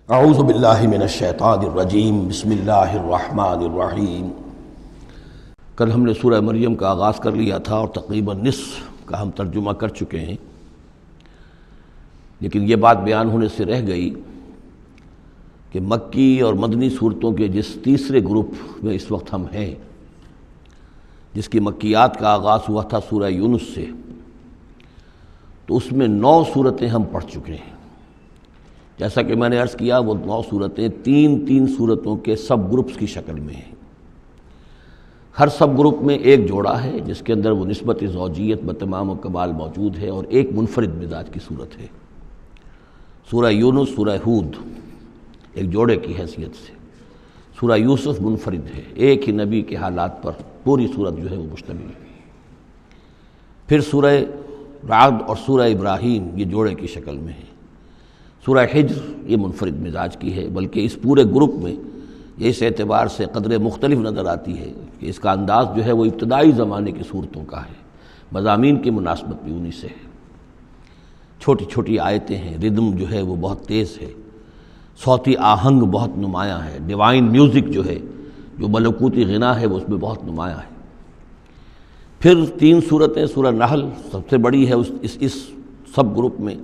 اعوذ باللہ من الشیطان الرجیم بسم اللہ الرحمن الرحیم۔ کل ہم نے سورہ مریم کا آغاز کر لیا تھا اور تقریباً نصف کا ہم ترجمہ کر چکے ہیں، لیکن یہ بات بیان ہونے سے رہ گئی کہ مکی اور مدنی صورتوں کے جس تیسرے گروپ میں اس وقت ہم ہیں، جس کی مکیات کا آغاز ہوا تھا سورہ یونس سے، تو اس میں 9 صورتیں ہم پڑھ چکے ہیں۔ جیسا کہ میں نے عرض کیا، وہ 9 صورتیں تین صورتوں کے سب گروپس کی شکل میں ہیں۔ ہر سب گروپ میں ایک جوڑا ہے جس کے اندر وہ نسبت زوجیت بتمام و کمال موجود ہے، اور ایک منفرد مزاج کی صورت ہے۔ سورہ یونس، سورہ ہود ایک جوڑے کی حیثیت سے، سورہ یوسف منفرد ہے، ایک ہی نبی کے حالات پر پوری صورت جو ہے وہ مشتمل ہے۔ پھر سورہ رعد اور سورہ ابراہیم یہ جوڑے کی شکل میں ہے۔ سورہ حجر یہ منفرد مزاج کی ہے، بلکہ اس پورے گروپ میں یہ اس اعتبار سے قدر مختلف نظر آتی ہے کہ اس کا انداز جو ہے وہ ابتدائی زمانے کی صورتوں کا ہے، مضامین کی مناسبت بھی انہی سے ہے۔ چھوٹی چھوٹی آیتیں ہیں، ردم جو ہے وہ بہت تیز ہے، صوتی آہنگ بہت نمایاں ہے، ڈیوائن میوزک جو ہے، جو ملکوتی غنا ہے، وہ اس میں بہت نمایاں ہے۔ پھر 3 صورتیں، سورہ نحل سب سے بڑی ہے اس سب گروپ میں،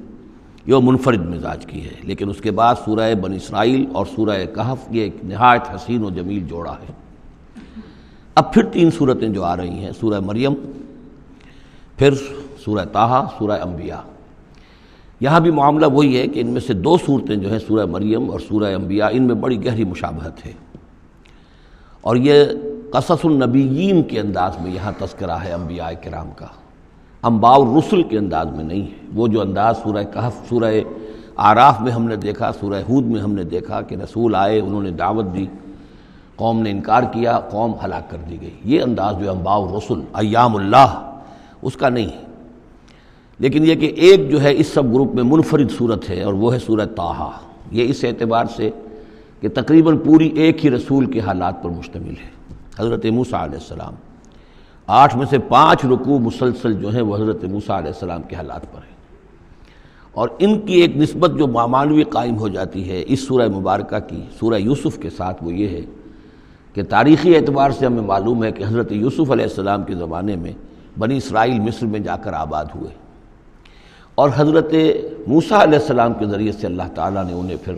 یہ منفرد مزاج کی ہے، لیکن اس کے بعد سورہ بنی اسرائیل اور سورہ کہف یہ ایک نہایت حسین و جمیل جوڑا ہے۔ اب پھر 3 صورتیں جو آ رہی ہیں، سورہ مریم، پھر سورہ طٰہٰ، سورہ انبیاء۔ یہاں بھی معاملہ وہی ہے کہ ان میں سے 2 صورتیں جو ہیں، سورہ مریم اور سورہ انبیاء، ان میں بڑی گہری مشابہت ہے، اور یہ قصص النبیین کے انداز میں یہاں تذکرہ ہے انبیاء کرام کا، انباء الرسل کے انداز میں نہیں ہے۔ وہ جو انداز سورہ کہف، سورہ اعراف میں ہم نے دیکھا، سورہ ہود میں ہم نے دیکھا کہ رسول آئے، انہوں نے دعوت دی، قوم نے انکار کیا، قوم ہلاک کر دی گئی، یہ انداز جو انباء الرسل، ایام اللہ، اس کا نہیں ہے۔ لیکن یہ کہ ایک جو ہے اس سب گروپ میں منفرد صورت ہے، اور وہ ہے سورہ طٰہٰ۔ یہ اس اعتبار سے کہ تقریباً پوری ایک ہی رسول کے حالات پر مشتمل ہے، حضرت موسیٰ علیہ السلام۔ 8 میں سے 5 رکوع مسلسل جو ہیں وہ حضرت موسیٰ علیہ السلام کے حالات پر ہیں، اور ان کی ایک نسبت جو معنوی قائم ہو جاتی ہے اس سورہ مبارکہ کی سورہ یوسف کے ساتھ، وہ یہ ہے کہ تاریخی اعتبار سے ہمیں معلوم ہے کہ حضرت یوسف علیہ السلام کے زمانے میں بنی اسرائیل مصر میں جا کر آباد ہوئے، اور حضرت موسیٰ علیہ السلام کے ذریعے سے اللہ تعالیٰ نے انہیں پھر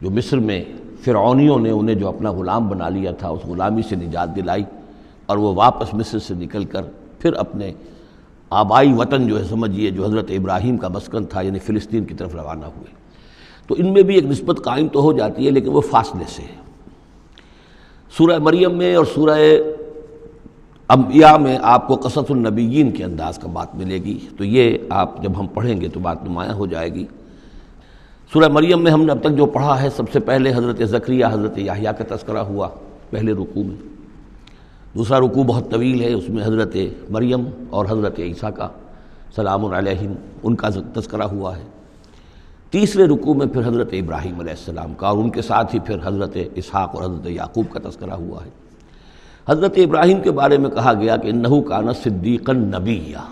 جو مصر میں فرعونیوں نے انہیں جو اپنا غلام بنا لیا تھا، اس غلامی سے نجات دلائی، اور وہ واپس مصر سے نکل کر پھر اپنے آبائی وطن جو ہے سمجھیے، جو حضرت ابراہیم کا مسکن تھا، یعنی فلسطین کی طرف روانہ ہوئے۔ تو ان میں بھی ایک نسبت قائم تو ہو جاتی ہے، لیکن وہ فاصلے سے ہے۔ سورہ مریم میں اور سورہ انبیاء میں آپ کو قصص النبیین کے انداز کا بات ملے گی، تو یہ آپ جب ہم پڑھیں گے تو بات نمایاں ہو جائے گی۔ سورہ مریم میں ہم نے اب تک جو پڑھا ہے، سب سے پہلے حضرت زکریا، حضرت یحییٰ کا تذکرہ ہوا پہلے رکوع میں۔ دوسرا رکوع بہت طویل ہے، اس میں حضرت مریم اور حضرت عیسیٰ کا سلام علیہم ان کا تذکرہ ہوا ہے۔ تیسرے رکوع میں پھر حضرت ابراہیم علیہ السلام کا، اور ان کے ساتھ ہی پھر حضرت اسحاق اور حضرت یعقوب کا تذکرہ ہوا ہے۔ حضرت ابراہیم کے بارے میں کہا گیا کہ انہ کان صدیقا نبیا۔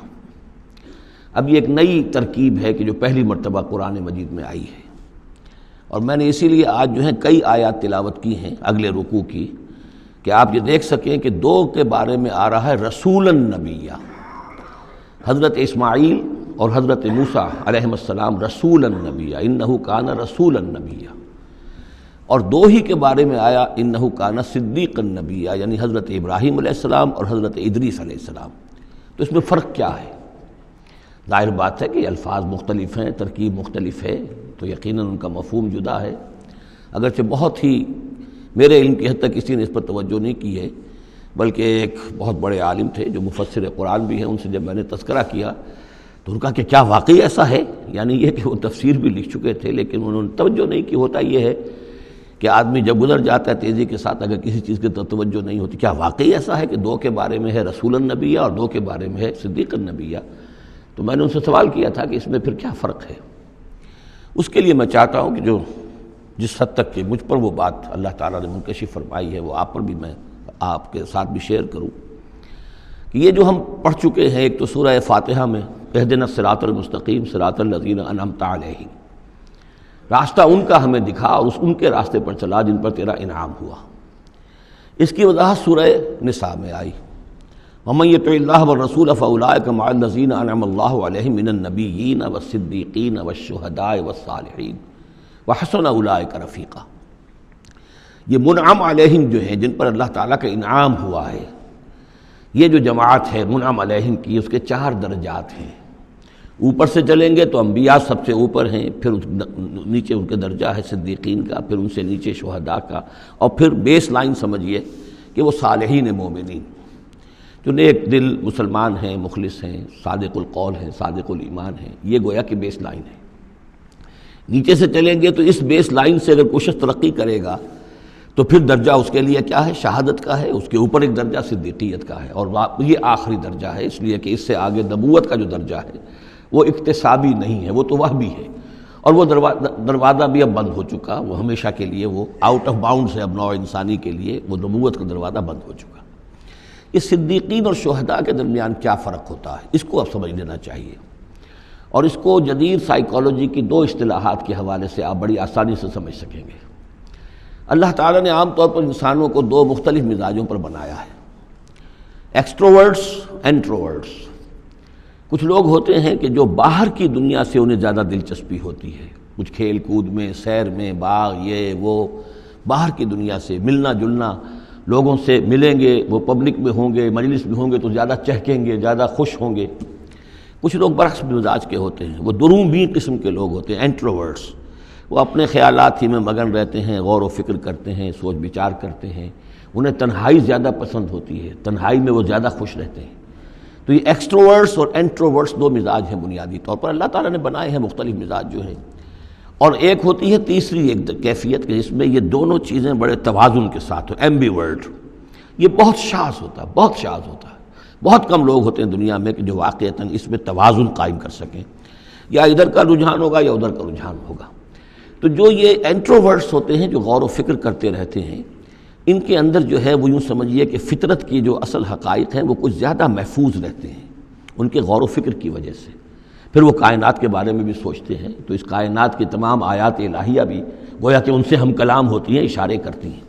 اب یہ ایک نئی ترکیب ہے کہ جو پہلی مرتبہ قرآن مجید میں آئی ہے، اور میں نے اسی لیے آج جو ہے کئی آیات تلاوت کی ہیں اگلے رکوع کی، کہ آپ یہ دیکھ سکیں کہ 2 کے بارے میں آ رہا ہے رسولا نبیہ، حضرت اسماعیل اور حضرت موسیٰ علیہ السلام رسولا نبیہ، انہ کان رسولا نبیہ، اور 2 ہی کے بارے میں آیا انہ کان صدیقا نبیہ، یعنی حضرت ابراہیم علیہ السلام اور حضرت ادریس علیہ السلام۔ تو اس میں فرق کیا ہے؟ ظاہر بات ہے کہ الفاظ مختلف ہیں، ترکیب مختلف ہے، تو یقیناً ان کا مفہوم جدا ہے، اگرچہ بہت ہی میرے علم کی حد تک کسی نے اس پر توجہ نہیں کی ہے، بلکہ ایک بہت بڑے عالم تھے جو مفسر قرآن بھی ہیں، ان سے جب میں نے تذکرہ کیا تو ان کا کہ کیا واقعی ایسا ہے؟ یعنی یہ کہ وہ تفسیر بھی لکھ چکے تھے، لیکن انہوں نے توجہ نہیں کی۔ ہوتا یہ ہے کہ آدمی جب گزر جاتا ہے تیزی کے ساتھ، اگر کسی چیز کی توجہ نہیں ہوتی، کیا واقعی ایسا ہے کہ 2 کے بارے میں ہے رسول النبیہ اور 2 کے بارے میں ہے صدیق النبیہ؟ تو میں نے ان سے سوال کیا تھا کہ اس میں پھر کیا فرق ہے۔ اس کے لیے میں چاہتا ہوں کہ جو جس حد تک کہ مجھ پر وہ بات اللہ تعالیٰ نے منکشف فرمائی ہے، وہ آپ پر بھی میں آپ کے ساتھ بھی شیئر کروں، کہ یہ جو ہم پڑھ چکے ہیں، ایک تو سورہ فاتحہ میں اہدنا الصراط المستقیم صراط الذین انعمت علیہم، راستہ ان کا ہمیں دکھا اور ان کے راستے پر چلا جن پر تیرا انعام ہوا۔ اس کی وضاحت سورہ نساء میں آئی، وَمَن يُطِعِ اللَّهَ وَالرَّسُولَ فَأُولَٰئِكَ مَعَ الَّذِينَ أَنْعَمَ اللَّهُ عَلَيْهِم مِّنَ النَّبِيِّينَ وَالصِّدِّيقِينَ وَالشُّهَدَاءِ وَالصَّالِحِينَ وَحَسُنَ أُولَٰئِكَ رَفِيقًا۔ یہ منعم علیہم جو ہیں، جن پر اللہ تعالیٰ کا انعام ہوا ہے، یہ جو جماعت ہے منعم علیہم کی، اس کے 4 درجات ہیں۔ اوپر سے چلیں گے تو انبیاء سب سے اوپر ہیں، پھر نیچے ان کے درجہ ہے صدیقین کا، پھر ان سے نیچے شہداء کا، اور پھر بیس لائن سمجھیے کہ وہ صالحین مومنین جو نیک دل مسلمان ہیں، مخلص ہیں، صادق القول ہیں، صادق الایمان ہیں، یہ گویا کہ بیس لائن ہے۔ نیچے سے چلیں گے تو اس بیس لائن سے اگر کوئی شخص ترقی کرے گا تو پھر درجہ اس کے لیے کیا ہے؟ شہادت کا ہے، اس کے اوپر ایک درجہ صدیقیت کا ہے، اور یہ آخری درجہ ہے، اس لیے کہ اس سے آگے نبوت کا جو درجہ ہے وہ اکتسابی نہیں ہے، وہ تو وہبی ہے، اور وہ دروازہ بھی اب بند ہو چکا، وہ ہمیشہ کے لیے وہ آؤٹ آف باؤنڈز ہے، اب نوع انسانی کے لیے وہ نبوت کا دروازہ بند ہو چکا۔ اس صدیقین اور شہداء کے درمیان کیا فرق ہوتا ہے، اس کو اب سمجھ لینا چاہیے، اور اس کو جدید سائیکالوجی کی 2 اصطلاحات کے حوالے سے آپ بڑی آسانی سے سمجھ سکیں گے۔ اللہ تعالیٰ نے عام طور پر انسانوں کو 2 مختلف مزاجوں پر بنایا ہے، ایکسٹروورٹس، انٹروورٹس۔ کچھ لوگ ہوتے ہیں کہ جو باہر کی دنیا سے انہیں زیادہ دلچسپی ہوتی ہے، کچھ کھیل کود میں، سیر میں، باغ، یہ وہ، باہر کی دنیا سے ملنا جلنا، لوگوں سے ملیں گے، وہ پبلک میں ہوں گے، مجلس میں ہوں گے تو زیادہ چہکیں گے، زیادہ خوش ہوں گے۔ کچھ لوگ برعکس مزاج کے ہوتے ہیں، وہ دروں بین قسم کے لوگ ہوتے ہیں، انٹروورٹس۔ وہ اپنے خیالات ہی میں مگن رہتے ہیں، غور و فکر کرتے ہیں، سوچ بچار کرتے ہیں، انہیں تنہائی زیادہ پسند ہوتی ہے، تنہائی میں وہ زیادہ خوش رہتے ہیں۔ تو یہ ایکسٹروورٹس اور انٹروورٹس 2 مزاج ہیں بنیادی طور پر، اللہ تعالیٰ نے بنائے ہیں مختلف مزاج جو ہیں۔ اور ایک ہوتی ہے تیسری ایک کیفیت کہ جس میں یہ دونوں چیزیں بڑے توازن کے ساتھ ہو، ایمبیورٹ۔ یہ بہت شاذ ہوتا ہے، بہت شاذ ہوتا ہے، بہت کم لوگ ہوتے ہیں دنیا میں کہ جو واقعتاً اس میں توازن قائم کر سکیں، یا ادھر کا رجحان ہوگا یا ادھر کا رجحان ہوگا۔ تو جو یہ انٹروورٹس ہوتے ہیں، جو غور و فکر کرتے رہتے ہیں، ان کے اندر جو ہے وہ یوں سمجھیے کہ فطرت کی جو اصل حقائق ہیں وہ کچھ زیادہ محفوظ رہتے ہیں ان کے غور و فکر کی وجہ سے۔ پھر وہ کائنات کے بارے میں بھی سوچتے ہیں، تو اس کائنات کی تمام آیات الہیہ بھی گویا کہ ان سے ہم کلام ہوتی ہیں، اشارے کرتی ہیں۔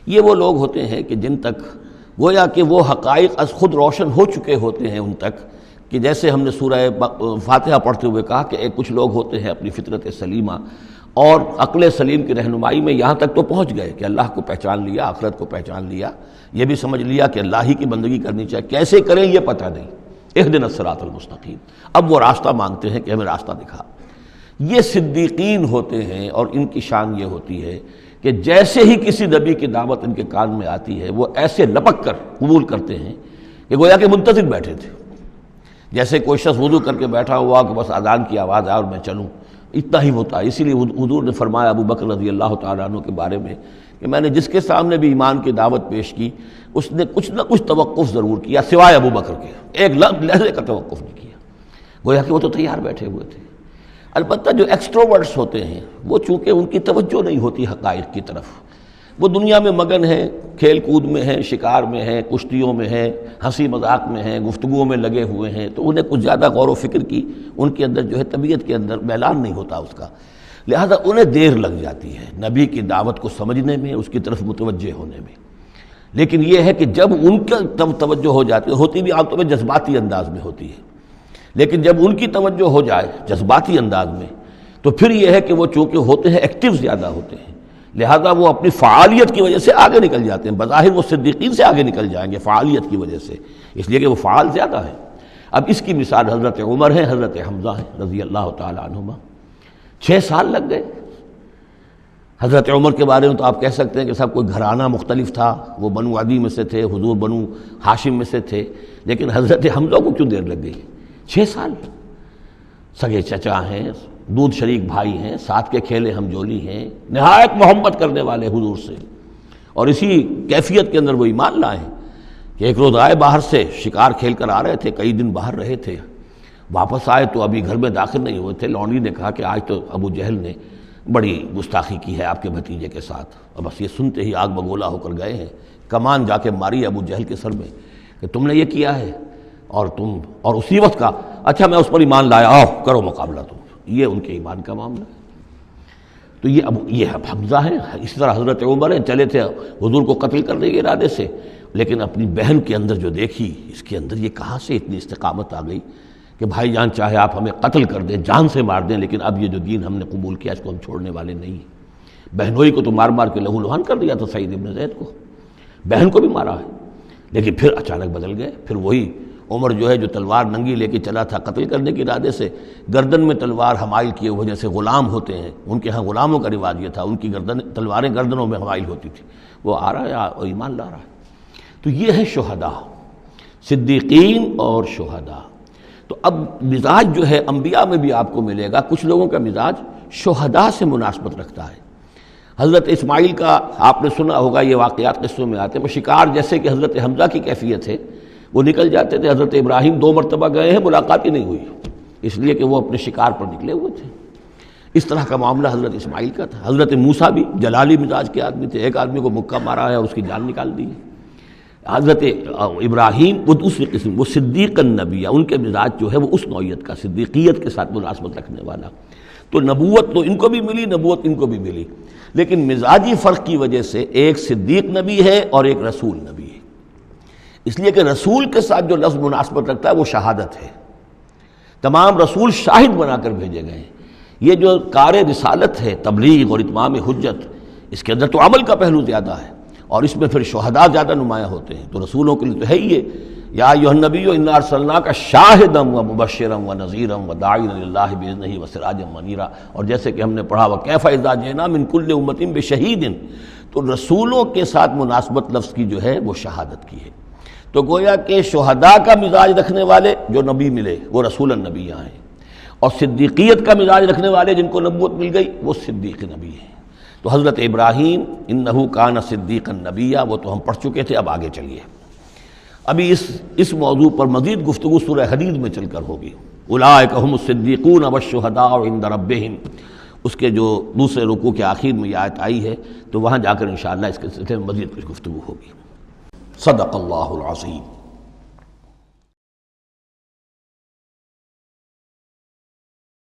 یہ وہ لوگ ہوتے ہیں کہ جن تک گویا کہ وہ حقائق از خود روشن ہو چکے ہوتے ہیں ان تک، کہ جیسے ہم نے سورہ فاتحہ پڑھتے ہوئے کہا کہ کچھ لوگ ہوتے ہیں اپنی فطرت سلیمہ اور عقل سلیم کی رہنمائی میں یہاں تک تو پہنچ گئے کہ اللہ کو پہچان لیا، آخرت کو پہچان لیا، یہ بھی سمجھ لیا کہ اللہ ہی کی بندگی کرنی چاہیے، کیسے کریں یہ پتہ نہیں، اہدنا الصراط المستقیم، اب وہ راستہ مانگتے ہیں کہ ہمیں راستہ دکھا۔ یہ صدیقین ہوتے ہیں، اور ان کی شان یہ ہوتی ہے کہ جیسے ہی کسی نبی کی دعوت ان کے کان میں آتی ہے وہ ایسے لپک کر قبول کرتے ہیں کہ گویا کہ منتظر بیٹھے تھے، جیسے کوئی شخص وضو کر کے بیٹھا ہوا کہ بس اذان کی آواز آئے اور میں چلوں، اتنا ہی ہوتا ہے۔ اسی لیے حضور نے فرمایا ابو بکر رضی اللہ تعالیٰ عنہ کے بارے میں کہ میں نے جس کے سامنے بھی ایمان کی دعوت پیش کی اس نے کچھ نہ کچھ توقف ضرور کیا، سوائے ابو بکر کے ایک لحظے کا توقف نہیں کیا، گویا کہ وہ تو تیار بیٹھے ہوئے تھے۔ البتہ جو ایکسٹروورٹس ہوتے ہیں وہ چونکہ ان کی توجہ نہیں ہوتی حقائق کی طرف، وہ دنیا میں مگن ہیں، کھیل کود میں ہیں، شکار میں ہیں، کشتیوں میں ہیں، ہنسی مذاق میں ہیں، گفتگوؤں میں لگے ہوئے ہیں، تو انہیں کچھ زیادہ غور و فکر کی ان کے اندر جو ہے طبیعت کے اندر میلان نہیں ہوتا اس کا، لہذا انہیں دیر لگ جاتی ہے نبی کی دعوت کو سمجھنے میں، اس کی طرف متوجہ ہونے میں۔ لیکن یہ ہے کہ جب ان کا توجہ ہو جاتی ہوتی بھی عام طور پہ جذباتی انداز میں ہوتی ہے، لیکن جب ان کی توجہ ہو جائے جذباتی انداز میں تو پھر یہ ہے کہ وہ چونکہ ہوتے ہیں ایکٹیو زیادہ ہوتے ہیں، لہذا وہ اپنی فعالیت کی وجہ سے آگے نکل جاتے ہیں، بظاہر وہ صدیقین سے آگے نکل جائیں گے فعالیت کی وجہ سے، اس لیے کہ وہ فعال زیادہ ہیں۔ اب اس کی مثال حضرت عمر ہے، حضرت حمزہ ہیں رضی اللہ تعالی عنہما، 6 سال لگ گئے۔ حضرت عمر کے بارے میں تو آپ کہہ سکتے ہیں کہ سب کوئی گھرانہ مختلف تھا، وہ بنو عدی میں سے تھے، حضور بنو ہاشم میں سے تھے، لیکن حضرت حمزہ کو کیوں دیر لگ گئی؟ 6 سال، سگے چچا ہیں، دودھ شریک بھائی ہیں، ساتھ کے کھیلے ہم جولی ہیں، نہایت محبت کرنے والے حضور سے، اور اسی کیفیت کے اندر وہ ایمان لائے کہ ایک روز آئے باہر سے، شکار کھیل کر آ رہے تھے، کئی دن باہر رہے تھے، واپس آئے تو ابھی گھر میں داخل نہیں ہوئے تھے، لونڈی نے کہا کہ آج تو ابو جہل نے بڑی گستاخی کی ہے آپ کے بھتیجے کے ساتھ، اور بس یہ سنتے ہی آگ بگولا ہو کر گئے ہیں، کمان جا کے ماری ابو جہل کے سر میں کہ تم نے یہ کیا ہے، اور اسی وقت کا اچھا میں اس پر ایمان لایا، آؤ کرو مقابلہ تم، یہ ان کے ایمان کا معاملہ ہے۔ تو یہ اب حمزہ ہے، اسی طرح حضرت عمر ہیں، چلے تھے حضور کو قتل کرنے کے ارادے سے، لیکن اپنی بہن کے اندر جو دیکھی، اس کے اندر یہ کہاں سے اتنی استقامت آ گئی کہ بھائی جان چاہے آپ ہمیں قتل کر دیں، جان سے مار دیں، لیکن اب یہ جو دین ہم نے قبول کیا اس کو ہم چھوڑنے والے نہیں ہیں۔ بہنوئی کو تو مار مار کے لہو لہان کر دیا تھا سعید ابن زید کو، بہن کو بھی مارا ہے، لیکن پھر اچانک بدل گئے۔ پھر وہی عمر جو ہے جو تلوار ننگی لے کے چلا تھا قتل کرنے کے ارادے سے، گردن میں تلوار حمائل کیے ہوئے، جیسے غلام ہوتے ہیں، ان کے ہاں غلاموں کا رواج یہ تھا، ان کی تلواریں گردنوں میں حمائل ہوتی تھی، وہ آ رہا ہے اور ایمان لا رہا ہے۔ تو یہ ہے شہداء، صدیقین اور شہداء۔ تو اب مزاج جو ہے انبیاء میں بھی آپ کو ملے گا، کچھ لوگوں کا مزاج شہداء سے مناسبت رکھتا ہے۔ حضرت اسماعیل کا آپ نے سنا ہوگا، یہ واقعات قصوں میں آتے ہیں، وہ شکار جیسے کہ حضرت حمزہ کی کیفیت ہے، وہ نکل جاتے تھے۔ حضرت ابراہیم 2 مرتبہ گئے ہیں، ملاقات ہی نہیں ہوئی، اس لیے کہ وہ اپنے شکار پر نکلے ہوئے تھے۔ اس طرح کا معاملہ حضرت اسماعیل کا تھا۔ حضرت موسیٰ بھی جلالی مزاج کے آدمی تھے، ایک آدمی کو مکہ مارا ہے اور اس کی جان نکال دی۔ حضرت ابراہیم وہ دوسری قسم، وہ صدیق النبی، ان کے مزاج جو ہے وہ اس نوعیت کا، صدیقیت کے ساتھ مناسبت رکھنے والا۔ تو نبوت تو ان کو بھی ملی، نبوت ان کو بھی ملی، لیکن مزاجی فرق کی وجہ سے ایک صدیق نبی ہے اور ایک رسول نبی ہے۔ اس لیے کہ رسول کے ساتھ جو لفظ مناسبت رکھتا ہے وہ شہادت ہے۔ تمام رسول شاہد بنا کر بھیجے گئے ہیں۔ یہ جو کار رسالت ہے، تبلیغ اور اتمام حجت، اس کے اندر تو عمل کا پہلو زیادہ ہے، اور اس میں پھر شہداء زیادہ نمایاں ہوتے ہیں۔ تو رسولوں کے لیے تو ہے ہی یہ، یا ایھا النبی انا ارسلناک شاہدا ومبشرا ونذیرا وداعیا الی اللہ باذنہ وسراجا منیرا، اور جیسے کہ ہم نے پڑھا وکیف اذا جئنا من کل امۃ بشہید، تو رسولوں کے ساتھ مناسبت لفظ کی جو ہے وہ شہادت کی ہے۔ تو گویا کہ شہداء کا مزاج رکھنے والے جو نبی ملے وہ رسول النبی ہیں، اور صدیقیت کا مزاج رکھنے والے جن کو نبوت مل گئی وہ صدیق نبی ہیں۔ تو حضرت ابراہیم انہ کان صدیقا نبیا، وہ تو ہم پڑھ چکے تھے، اب آگے چلیے۔ ابھی اس موضوع پر مزید گفتگو سورہ حدید میں چل کر ہوگی۔ اولئک ھم الصدیقون والشہداء عند ربہم، اس کے جو دوسرے رکوع کے آخر میں یہ آیت آئی ہے، تو وہاں جا کر انشاءاللہ اس کے سلسلے میں مزید کچھ گفتگو ہوگی۔ صدق اللہ العظیم۔